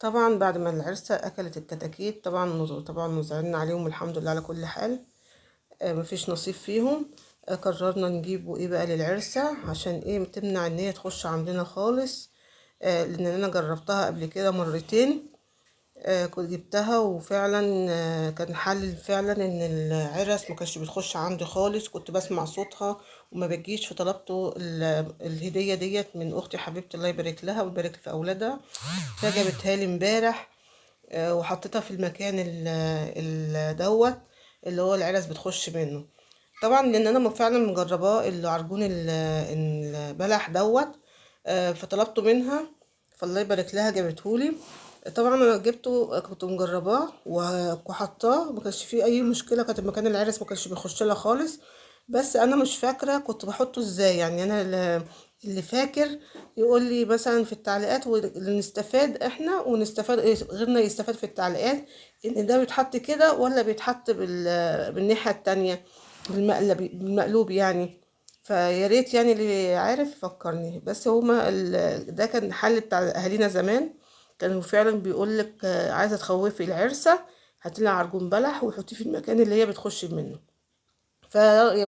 طبعا بعد ما العرسة اكلت الكتاكيت، طبعا زعلنا عليهم، الحمد لله على كل حال. مفيش نصيب فيهم. قررنا نجيبه ايه بقى للعرسة، عشان ايه تمنع ان هي تخش عندنا خالص. لان انا جربتها قبل كده مرتين. كنت جبتها وفعلا كان حل فعلا ان العرس ما كانش بتخش عندي خالص، كنت بسمع صوتها وما بتجيش. فطلبته الهدية ديت من اختي حبيبتي، الله يبارك لها ويبارك في اولادها، فجابتها لي امبارح. وحطيتها في المكان دوت اللي هو العرس بتخش منه. طبعا لان انا فعلا مجرباه العرجون البلح دوت. فطلبته منها، فالله يبارك لها جابتهولي. طبعا انا جبته كنت مجرباه وحطاه، ما كانش فيه اي مشكله، كانت مكان العرس ما كانش بيخش لها خالص. بس انا مش فاكره كنت بحطه ازاي، يعني انا اللي فاكر يقول لي مثلا في التعليقات، واللي نستفاد احنا ونستفاد غيرنا يستفاد في التعليقات، ان ده بيتحط كده ولا بيتحط بالناحيه التانية، بالمقلوب يعني. فيا ريت يعني اللي عارف يفكرني. بس ده كان الحل بتاع اهالينا زمان، كانوا فعلا بيقولك عايزه تخوفي العرسه، هاتلها عرجون بلح وحطيه في المكان اللي هي بتخش منه. ف